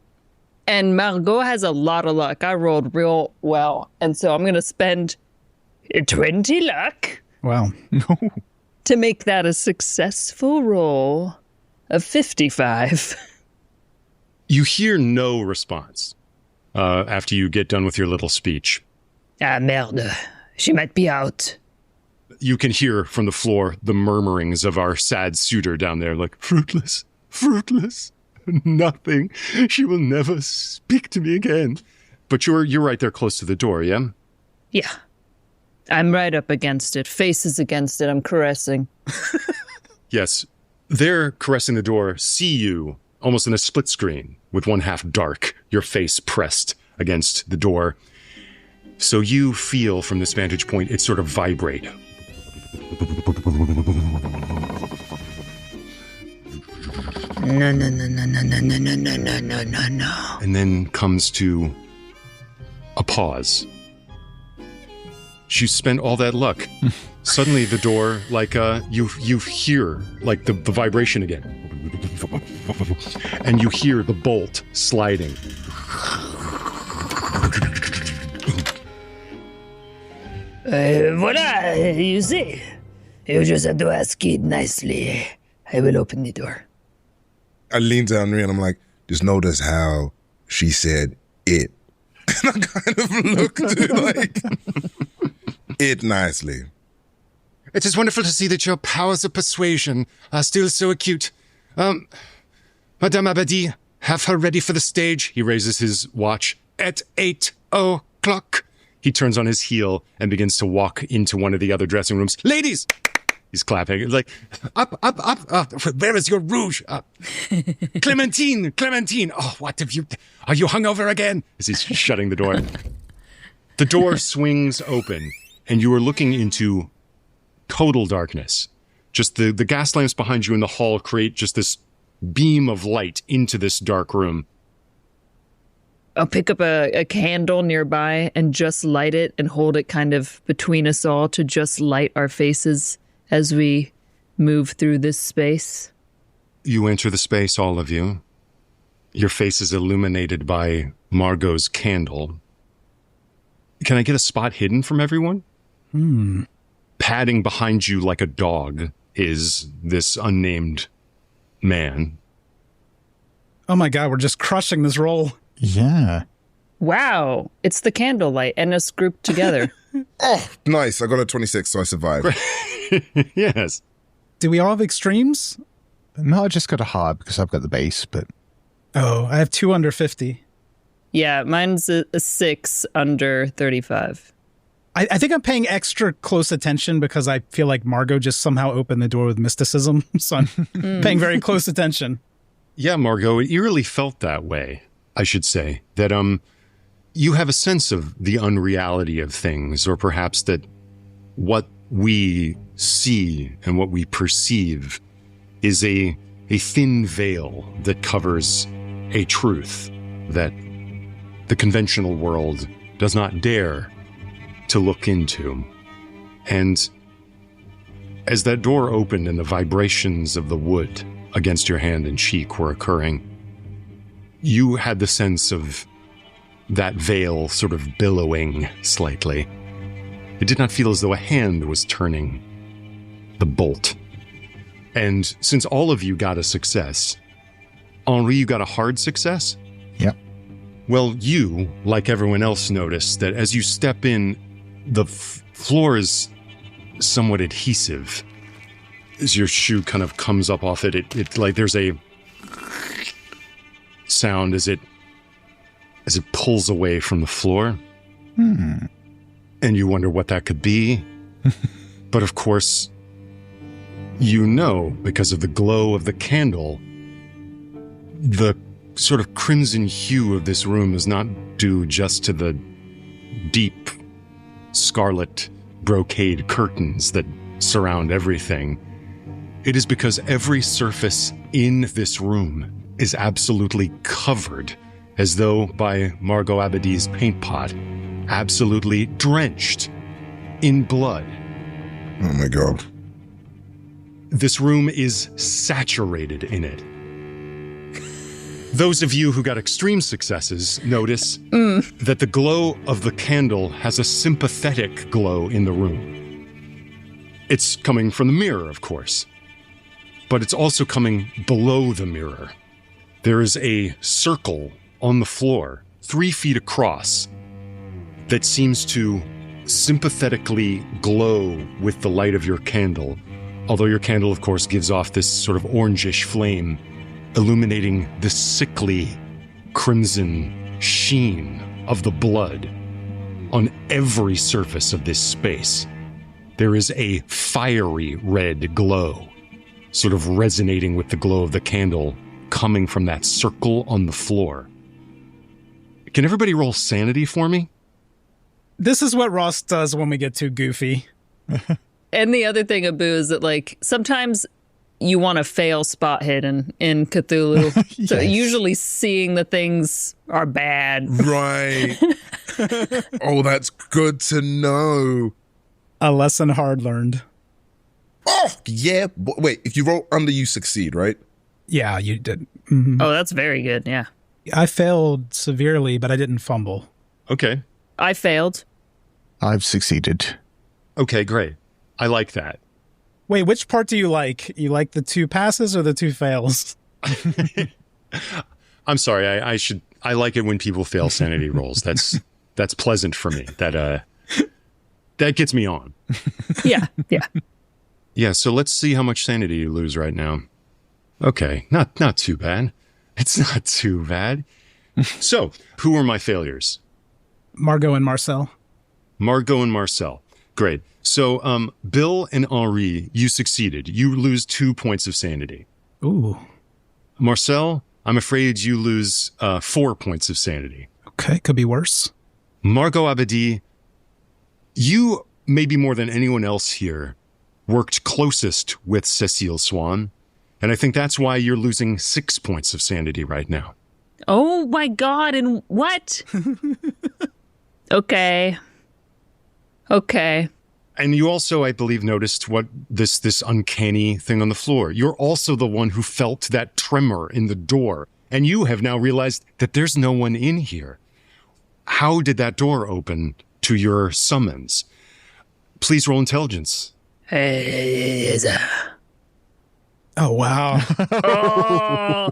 And Margot has a lot of luck. I rolled real well. And so I'm going to spend 20 luck Wow. to make that a successful roll of 55. You hear no response after you get done with your little speech. Ah, merde. She might be out. You can hear from the floor the murmurings of our sad suitor down there, like, fruitless, fruitless, nothing. She will never speak to me again. But you're right there close to the door, yeah? Yeah. I'm right up against it. Faces against it. I'm caressing. Yes. They're caressing the door, see you almost in a split screen with one half dark, your face pressed against the door. So you feel from this vantage point, it sort of vibrate. No. And then comes to a pause. You spent all that luck. Suddenly the door, like, you hear, like, the vibration again. And you hear the bolt sliding. Voila, you see. You just have to ask it nicely. I will open the door. I lean to Henri and I'm like, just notice how she said it. And I kind of looked like it nicely. It is wonderful to see that your powers of persuasion are still so acute. Madame Abadie, have her ready for the stage. He raises his watch. At 8 o'clock. He turns on his heel and begins to walk into one of the other dressing rooms. Ladies! He's clapping. He's like, up. Where is your rouge? Clementine. Oh, what have you... Are you hungover again? As he's shutting the door. The door swings open, and you are looking into total darkness. Just the gas lamps behind you in the hall create just this beam of light into this dark room. I'll pick up a candle nearby and just light it and hold it kind of between us all to just light our faces as we move through this space. You enter the space, all of you. Your face is illuminated by Margot's candle. Can I get a spot hidden from everyone? Padding behind you like a dog is this unnamed man. Oh my God, we're just crushing this roll. Yeah. Wow. It's the candlelight and us grouped together. Oh, nice. I got a 26, so I survived. Yes. Do we all have extremes? No, I just got a hard because I've got the base, but... Oh, I have 2 under 50. Yeah, mine's a 6 under 35. I think I'm paying extra close attention because I feel like Margot just somehow opened the door with mysticism. So I'm paying very close attention. Yeah, Margot, it eerily felt that way, I should say. That you have a sense of the unreality of things, or perhaps that what we see and what we perceive is a thin veil that covers a truth that the conventional world does not dare to look into. And as that door opened and the vibrations of the wood against your hand and cheek were occurring, you had the sense of that veil sort of billowing slightly. It did not feel as though a hand was turning the bolt. And since all of you got a success, Henri, you got a hard success? Yep. Well, you, like everyone else, noticed that as you step in, the floor is somewhat adhesive. As your shoe kind of comes up off it, it like there's a sound as it pulls away from the floor. And you wonder what that could be. But of course, you know, because of the glow of the candle, the sort of crimson hue of this room is not due just to the deep scarlet brocade curtains that surround everything. It is because every surface in this room is absolutely covered, as though by Margot Abadie's paint pot, absolutely drenched in blood. Oh my God. This room is saturated in it. Those of you who got extreme successes notice that the glow of the candle has a sympathetic glow in the room. It's coming from the mirror, of course, but it's also coming below the mirror. There is a circle on the floor, 3 feet across, that seems to sympathetically glow with the light of your candle, although your candle, of course, gives off this sort of orangish flame, illuminating the sickly crimson sheen of the blood on every surface of this space. There is a fiery red glow, sort of resonating with the glow of the candle coming from that circle on the floor. Can everybody roll sanity for me? This is what Ross does when we get too goofy. And the other thing, Abu, is that like sometimes you want to fail spot hidden in Cthulhu. Yes. So usually seeing the things are bad. Right. Oh, that's good to know. A lesson hard learned. Oh, yeah. Wait, if you roll under, you succeed, right? Yeah, you did. Mm-hmm. Oh, that's very good. Yeah. I failed severely, but I didn't fumble. Okay. I failed. I've succeeded. Okay, great. I like that. Wait, which part do you like? You like the 2 passes or the 2 fails? I'm sorry. I like it when people fail sanity rolls. That's pleasant for me. That gets me on. Yeah. Yeah. Yeah, so let's see how much sanity you lose right now. Okay, not too bad. It's not too bad. So, who were my failures? Margot and Marcel. Margot and Marcel. Great. So, Bill and Henri, you succeeded. You lose 2 points of sanity. Ooh. Marcel, I'm afraid you lose 4 points of sanity. Okay, could be worse. Margot Abadie, you, maybe more than anyone else here, worked closest with Cecile Swan, and I think that's why you're losing 6 points of sanity right now. Oh my God. And what? Okay. And you also, I believe, noticed what this uncanny thing on the floor. You're also the one who felt that tremor in the door, and you have now realized that there's no one in here. How did that door open to your summons? Please roll intelligence. Oh, wow. Oh,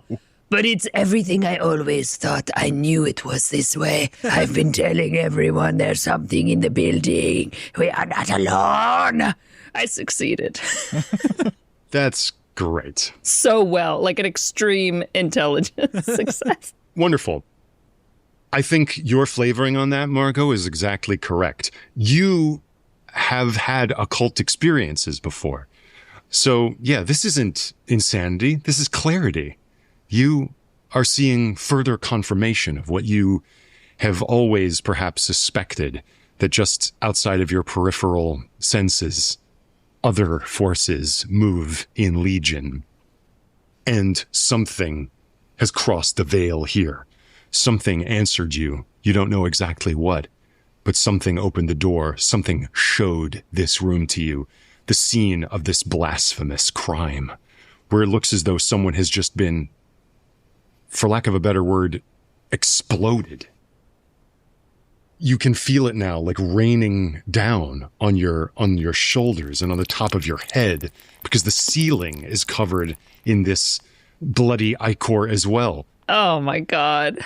but it's everything I always thought. I knew it was this way. I've been telling everyone there's something in the building. We are not alone. I succeeded. That's great. So well, like an extreme intelligence success. Wonderful. I think your flavoring on that, Margot, is exactly correct. You have had occult experiences before. So, yeah, this isn't insanity. This is clarity. You are seeing further confirmation of what you have always perhaps suspected, that just outside of your peripheral senses, other forces move in legion. And something has crossed the veil here. Something answered you. You don't know exactly what, but something opened the door. Something showed this room to you. The scene of this blasphemous crime, where it looks as though someone has just been, for lack of a better word, exploded. You can feel it now, like raining down on your shoulders and on the top of your head, because the ceiling is covered in this bloody ichor as well. Oh my God.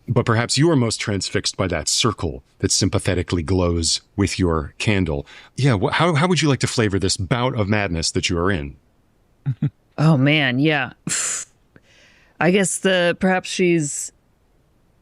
But perhaps you are most transfixed by that circle that sympathetically glows with your candle. Yeah, how would you like to flavor this bout of madness that you are in? Oh man, yeah. I guess perhaps she's,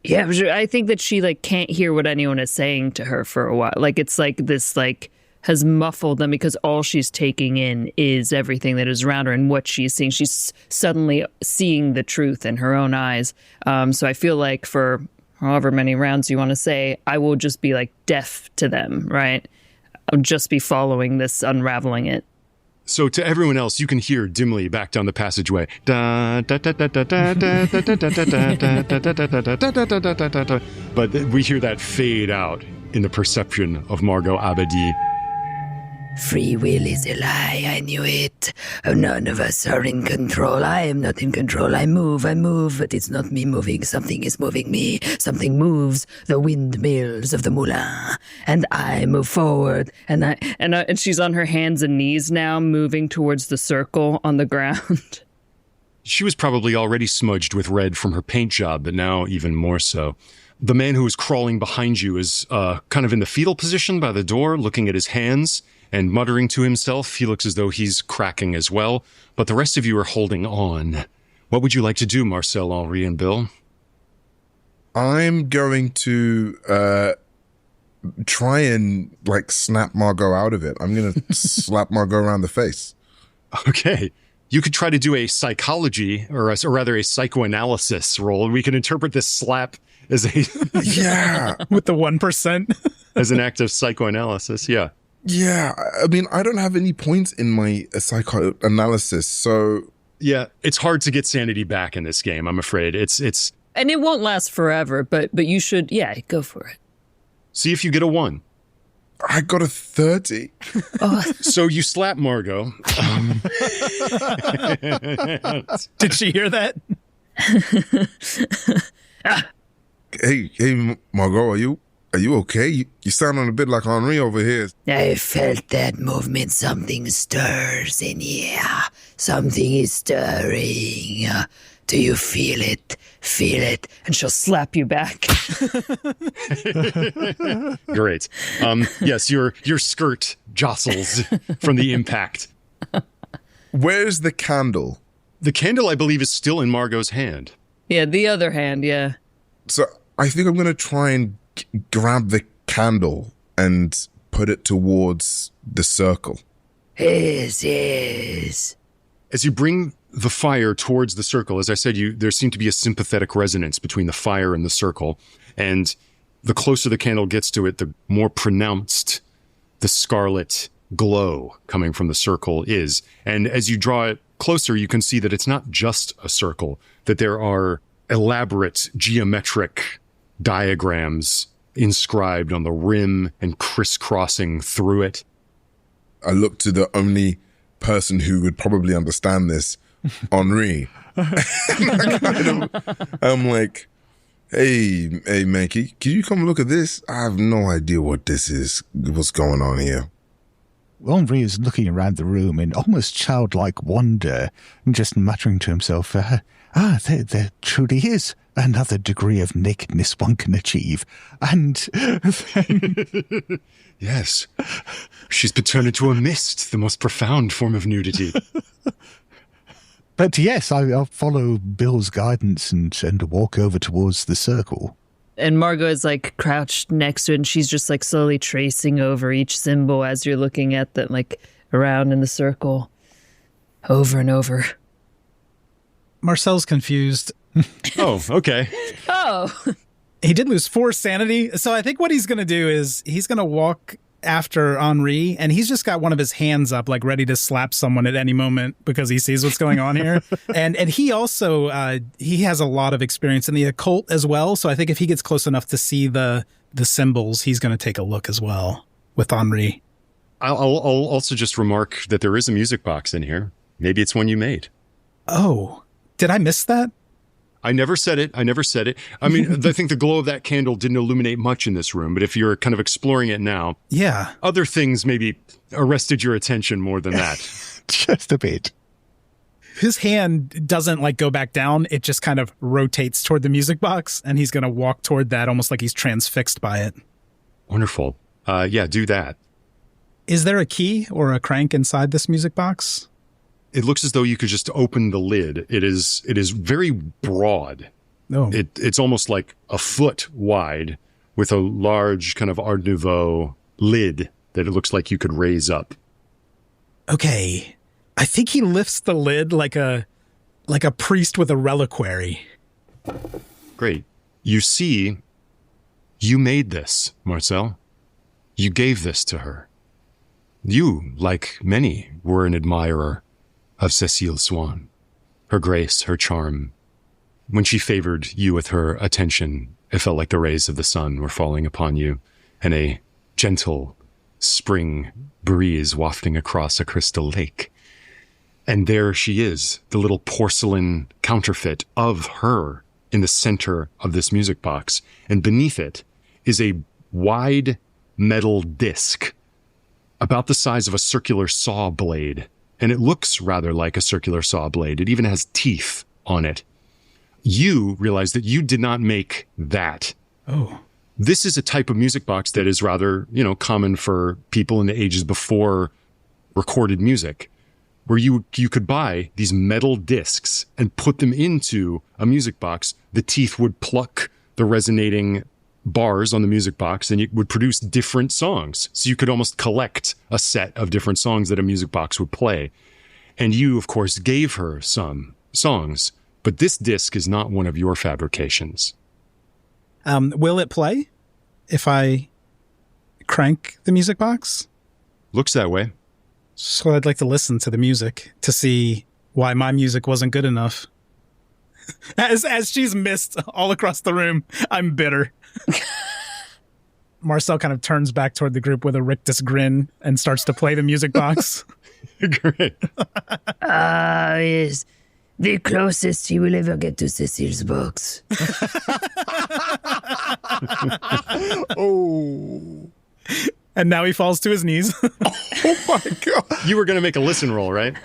yeah, I think that she like can't hear what anyone is saying to her for a while. Like it's like this like has muffled them because all she's taking in is everything that is around her and what she's seeing. She's suddenly seeing the truth in her own eyes. So I feel like for however many rounds you want to say, I will just be like deaf to them, right? I'll just be following this, unraveling it. So to everyone else, you can hear dimly back down the passageway. But we hear that fade out in the perception of Margot Abadie. Free will is a lie, I knew it. None of us are in control. I am not in control. I move, but it's not me moving. Something is moving me. Something moves the windmills of the Moulin. And I move forward. And she's on her hands and knees now, moving towards the circle on the ground. She was probably already smudged with red from her paint job, but now even more so. The man who is crawling behind you is kind of in the fetal position by the door, looking at his hands and muttering to himself. He looks as though he's cracking as well, but the rest of you are holding on. What would you like to do, Marcel, Henri, and Bill? I'm going to try and snap Margot out of it. I'm going to slap Margot around the face. Okay. You could try to do a psychology, or rather a psychoanalysis roll. We can interpret this slap as a... Yeah. With the 1%. As an act of psychoanalysis, yeah. Yeah, I mean, I don't have any points in my psychoanalysis, so... Yeah, it's hard to get sanity back in this game, I'm afraid. It's And it won't last forever, but you should, go for it. See if you get a 1. I got a 30. Oh. So you slap Margot. Did she hear that? Hey, Margot, are you okay? You sounding a bit like Henri over here. I felt that movement. Something stirs in here. Something is stirring. Do you feel it? Feel it? And she'll slap you back. Great. Yes, your skirt jostles from the impact. Where's the candle? The candle, I believe, is still in Margot's hand. Yeah, the other hand, yeah. So I think I'm going to try and grab the candle and put it towards the circle. Yes. As you bring the fire towards the circle, as I said, there seemed to be a sympathetic resonance between the fire and the circle. And the closer the candle gets to it, the more pronounced the scarlet glow coming from the circle is. And as you draw it closer, you can see that it's not just a circle, that there are elaborate geometric diagrams inscribed on the rim and crisscrossing through it. I look to the only person who would probably understand this, Henri. I'm like, hey, man, can you come look at this? I have no idea what this is, what's going on here. Henri is looking around the room in almost childlike wonder and just muttering to himself, there truly is another degree of nakedness one can achieve. And then... Yes. She's been turned into a mist, the most profound form of nudity. But yes, I'll follow Bill's guidance and walk over towards the circle. And Margot is crouched next to it, and she's just slowly tracing over each symbol as you're looking at them, around in the circle, over and over. Marcel's confused. Oh, okay. Oh. He did lose 4 sanity. So I think what he's going to do is he's going to walk after Henri, and he's just got one of his hands up, ready to slap someone at any moment because he sees what's going on here. And he also, he has a lot of experience in the occult as well. So I think if he gets close enough to see the symbols, he's going to take a look as well with Henri. I'll also just remark that there is a music box in here. Maybe it's one you made. Oh, did I miss that? I never said it. I mean, I think the glow of that candle didn't illuminate much in this room, but if you're kind of exploring it now, yeah, other things maybe arrested your attention more than that. Just a bit. His hand doesn't go back down. It just kind of rotates toward the music box, and he's going to walk toward that almost like he's transfixed by it. Wonderful. Yeah, do that. Is there a key or a crank inside this music box? It looks as though you could just open the lid. It is very broad. Oh. It's almost like a foot wide with a large kind of Art Nouveau lid that it looks like you could raise up. Okay. I think he lifts the lid like a priest with a reliquary. Great. You see, you made this, Marcel. You gave this to her. You, like many, were an admirer of Cécile Swann. Her grace, her charm. When she favored you with her attention, it felt like the rays of the sun were falling upon you, and a gentle spring breeze wafting across a crystal lake. And there she is, the little porcelain counterfeit of her in the center of this music box. And beneath it is a wide metal disc about the size of a circular saw blade. And it looks rather like a circular saw blade. It even has teeth on it. You realize that you did not make that. Oh. This is a type of music box that is rather, common for people in the ages before recorded music, where you could buy these metal discs and put them into a music box. The teeth would pluck the resonating bars on the music box, and it would produce different songs. So you could almost collect a set of different songs that a music box would play. And you, of course, gave her some songs, but this disc is not one of your fabrications. Will it play if I crank the music box? Looks that way. So I'd like to listen to the music to see why my music wasn't good enough. As she's missed all across the room, I'm bitter. Marcel kind of turns back toward the group with a rictus grin and starts to play the music box. Great. Yes. The closest he will ever get to Cecile's box. Oh. And now he falls to his knees. Oh my God. You were going to make a listen roll, right?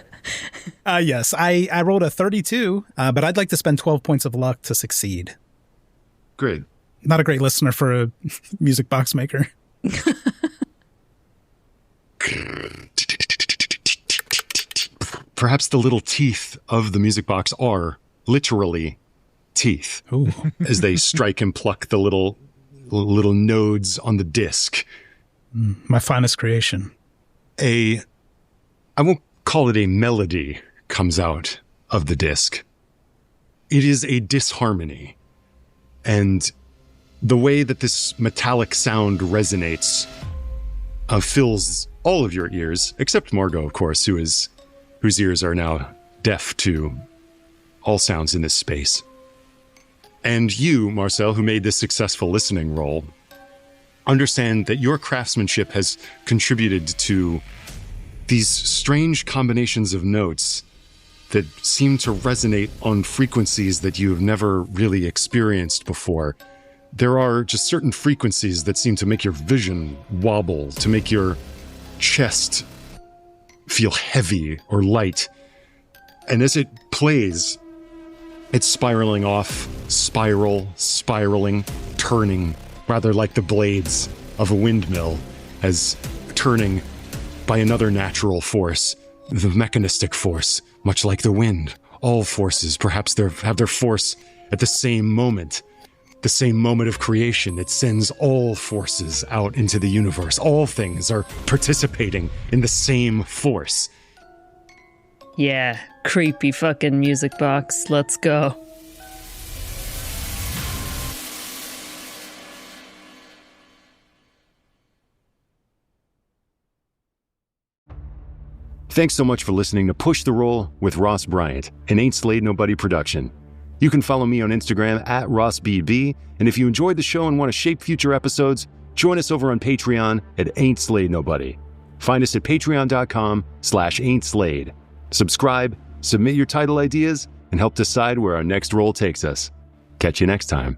Yes, I rolled a 32, but I'd like to spend 12 points of luck to succeed. Great. Not a great listener for a music box maker. Perhaps the little teeth of the music box are literally teeth. Ooh. As they strike and pluck the little nodes on the disc. My finest creation. I won't call it a melody, comes out of the disc. It is a disharmony. And the way that this metallic sound resonates fills all of your ears, except Margot, of course, whose ears are now deaf to all sounds in this space. And you, Marcel, who made this successful listening roll, understand that your craftsmanship has contributed to these strange combinations of notes that seem to resonate on frequencies that you have never really experienced before. There are just certain frequencies that seem to make your vision wobble, to make your chest feel heavy or light. And as it plays, it's spiraling off, spiraling, turning, rather like the blades of a windmill, as turning by another natural force, the mechanistic force, much like the wind. All forces perhaps have their force at the same moment of creation. It sends all forces out into the universe. All things are participating in the same force. Yeah, creepy fucking music box. Let's go. Thanks so much for listening to Push the Roll with Ross Bryant, an Ain't Slayed Nobody production. You can follow me on Instagram at RossBB, and if you enjoyed the show and want to shape future episodes, join us over on Patreon at Ain't Slayed Nobody. Find us at patreon.com/Ain't Slayed. Subscribe, submit your title ideas, and help decide where our next roll takes us. Catch you next time.